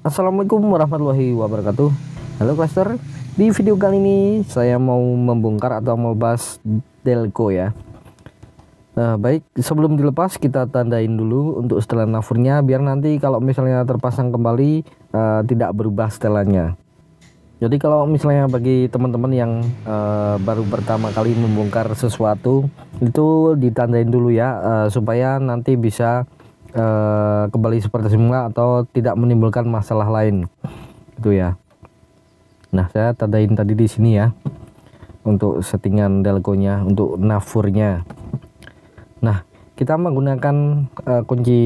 Assalamualaikum warahmatullahi wabarakatuh. Halo Cluster, di video kali ini saya mau membongkar atau mau bahas Delco ya. Nah baik, sebelum dilepas kita tandain dulu untuk setelan nafurnya, biar nanti kalau misalnya terpasang kembali tidak berubah setelannya. Jadi kalau misalnya bagi teman-teman yang baru pertama kali membongkar sesuatu, itu ditandain dulu ya, supaya nanti bisa kembali seperti semula atau tidak menimbulkan masalah lain gitu ya. Nah saya tandain tadi di sini ya untuk settingan delconya, untuk nafurnya. Nah kita menggunakan kunci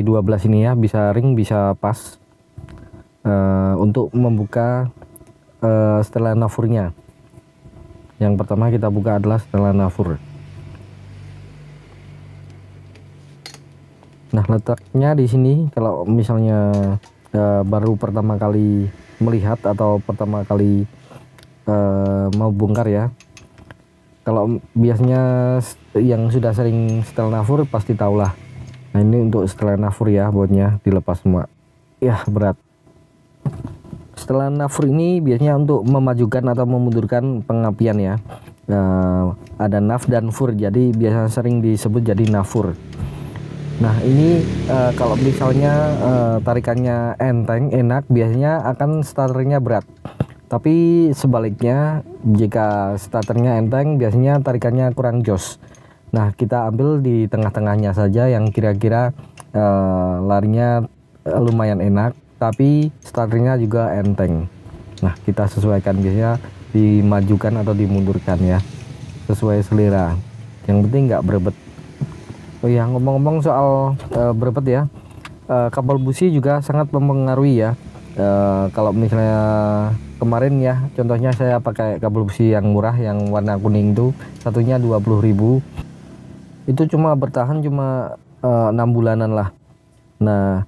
12 ini ya, bisa ring bisa pas, untuk membuka setelan nafurnya. Yang pertama kita buka adalah setelan nafur. Nah letaknya di sini kalau misalnya baru pertama kali melihat atau pertama kali mau bongkar ya, kalau biasanya yang sudah sering setelan nafur pasti tahulah. Nah ini untuk setelan nafur ya, bautnya dilepas semua ya, berat. Setelan nafur ini biasanya untuk memajukan atau memundurkan pengapian ya. Ada naf dan fur, jadi biasanya sering disebut jadi nafur. Nah ini kalau misalnya tarikannya enteng enak, biasanya akan starternya berat. Tapi sebaliknya, jika starternya enteng biasanya tarikannya kurang jos. Nah kita ambil di tengah-tengahnya saja yang kira-kira larinya lumayan enak tapi starternya juga enteng. Nah kita sesuaikan, biasanya dimajukan atau dimundurkan ya, sesuai selera, yang penting nggak berebet. Oh ya, ngomong-ngomong soal berebet ya, kabel busi juga sangat mempengaruhi ya. Kalau misalnya kemarin ya, contohnya saya pakai kabel busi yang murah yang warna kuning itu, satunya 20.000, itu cuma bertahan cuma 6 bulanan lah. Nah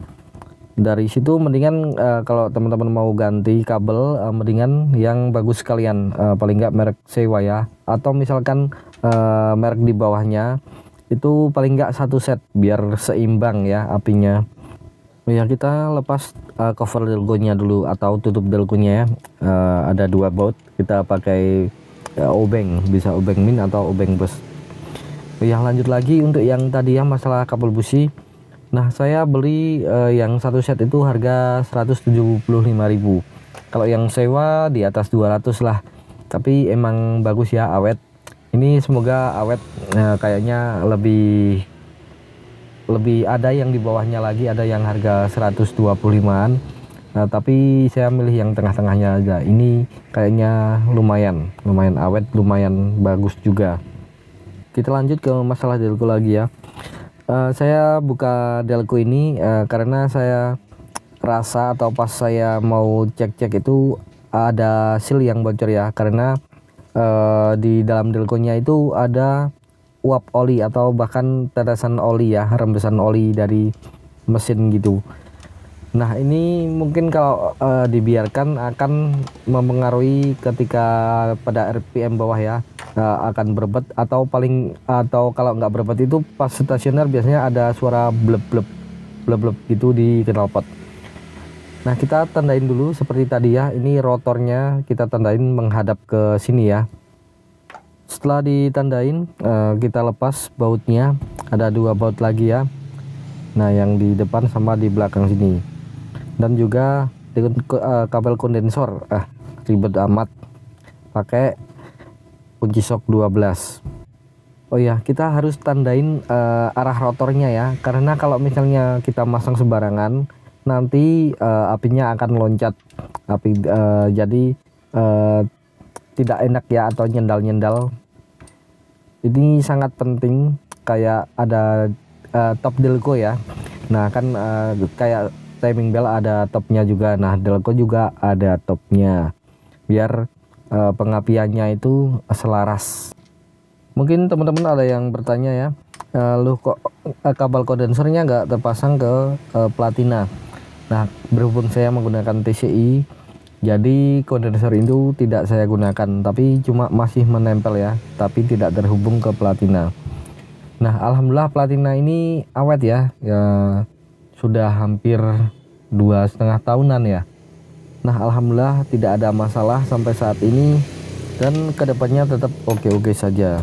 dari situ mendingan kalau teman-teman mau ganti kabel, mendingan yang bagus sekalian, paling nggak merek sewa ya, atau misalkan merek di bawahnya itu paling nggak satu set biar seimbang ya apinya. Ya kita lepas cover delconya dulu atau tutup delconya ya. Ada 2 baut, kita pakai obeng, bisa obeng min atau obeng bus. Ya lanjut lagi untuk yang tadi ya, masalah kabel busi. Nah saya beli yang satu set itu harga 175.000. Kalau yang sewa di atas 200 lah, tapi emang bagus ya, awet. Ini semoga awet. Kayaknya lebih ada yang di bawahnya lagi, ada yang harga 125an. Tapi saya milih yang tengah-tengahnya aja. Ini kayaknya lumayan awet, lumayan bagus juga. Kita lanjut ke masalah delco lagi ya. Saya buka delco ini karena saya rasa atau pas saya mau cek-cek itu ada seal yang bocor ya, karena di dalam delconya itu ada uap oli atau bahkan tetesan oli ya, rembesan oli dari mesin gitu. Nah ini mungkin kalau dibiarkan akan mempengaruhi ketika pada RPM bawah ya, akan berebet, atau kalau nggak berebet itu pas stasioner biasanya ada suara bleb bleb gitu di knalpot. Nah kita tandain dulu seperti tadi ya, ini rotornya kita tandain menghadap ke sini ya. Setelah ditandain kita lepas bautnya, ada 2 baut lagi ya. Nah yang di depan sama di belakang sini, dan juga kabel kondensor, ribet amat, pakai kunci sok 12. Oh ya, kita harus tandain arah rotornya ya, karena kalau misalnya kita masang sembarangan nanti apinya akan loncat jadi tidak enak ya, atau nyendal-nyendal. Ini sangat penting, kayak ada top delco ya. Nah kan kayak timing bell ada topnya juga, nah delco juga ada topnya biar pengapiannya itu selaras. Mungkin teman-teman ada yang bertanya ya, loh kok kabel kondensernya nggak terpasang ke platina. Nah berhubung saya menggunakan TCI, jadi kondensor itu tidak saya gunakan, tapi cuma masih menempel ya, tapi tidak terhubung ke platina. Nah alhamdulillah platina ini awet ya, sudah hampir 2,5 tahunan ya. Nah, alhamdulillah tidak ada masalah sampai saat ini, dan kedepannya tetap oke-oke saja.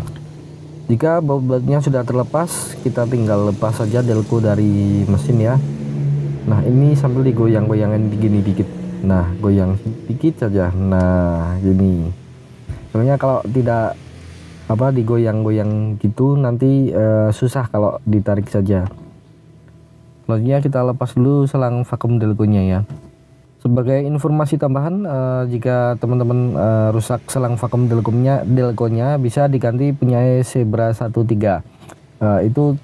Jika baut-bautnya sudah terlepas, kita tinggal lepas saja delco dari mesin ya. Nah, ini sambil digoyang-goyangin gini dikit. Nah, goyang dikit saja. Nah, gini. Soalnya kalau tidak digoyang-goyang gitu nanti susah kalau ditarik saja. Selanjutnya kita lepas dulu selang vakum delconya ya. Sebagai informasi tambahan, jika teman-teman rusak selang vakum delconya bisa diganti punya Zebra 13. Itu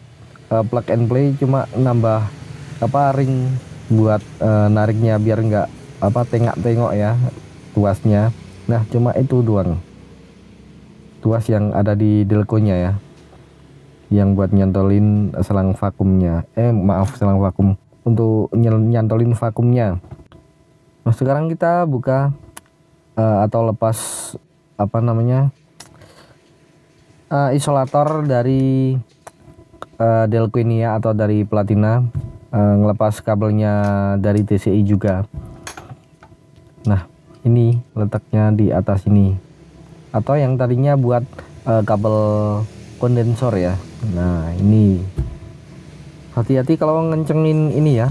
plug and play, cuma nambah ring buat nariknya biar nggak tengok-tengok ya tuasnya. Nah, cuma itu doang tuas yang ada di delconya ya, yang buat nyantolin selang vakumnya, selang vakum untuk nyantolin vakumnya. Nah, sekarang kita buka atau lepas isolator dari delco ini ya, atau dari platina, ngelepas kabelnya dari TCI juga. Nah, ini letaknya di atas ini, atau yang tadinya buat kabel kondensor ya. Nah, ini hati-hati kalau ngencengin ini ya,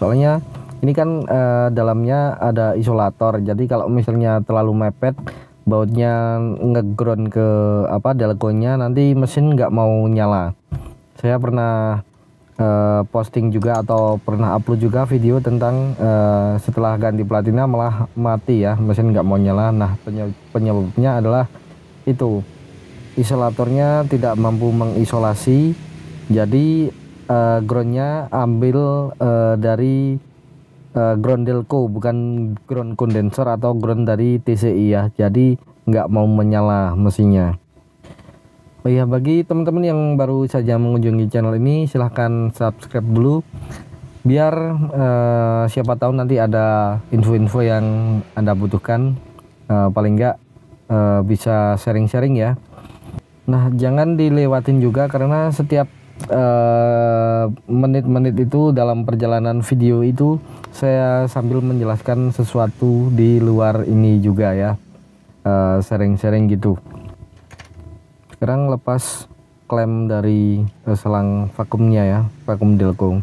soalnya ini kan dalamnya ada isolator, jadi kalau misalnya terlalu mepet bautnya ngeground ke delconya, nanti mesin nggak mau nyala. Saya pernah posting juga atau pernah upload juga video tentang setelah ganti platina malah mati ya, mesin nggak mau nyala. Nah, penyebabnya adalah itu, isolatornya tidak mampu mengisolasi, jadi groundnya ambil dari ground delco, bukan ground kondensor atau ground dari TCI ya, jadi nggak mau menyala mesinnya. Oh iya, bagi teman-teman yang baru saja mengunjungi channel ini, silahkan subscribe dulu biar siapa tahu nanti ada info-info yang Anda butuhkan, paling nggak bisa sharing-sharing ya. Nah, jangan dilewatin juga, karena setiap menit-menit itu dalam perjalanan video itu saya sambil menjelaskan sesuatu di luar ini juga ya, sharing-sharing gitu. Sekarang lepas klem dari selang vakumnya ya, vakum delco.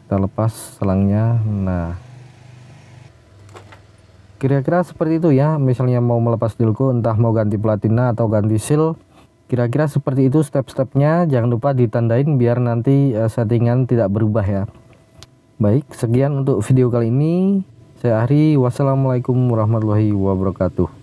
Kita lepas selangnya. Nah, kira-kira seperti itu ya. Misalnya mau melepas delco, entah mau ganti platina atau ganti seal, kira-kira seperti itu step-stepnya. Jangan lupa ditandain biar nanti settingan tidak berubah ya. Baik, sekian untuk video kali ini. Saya Ari, wassalamualaikum warahmatullahi wabarakatuh.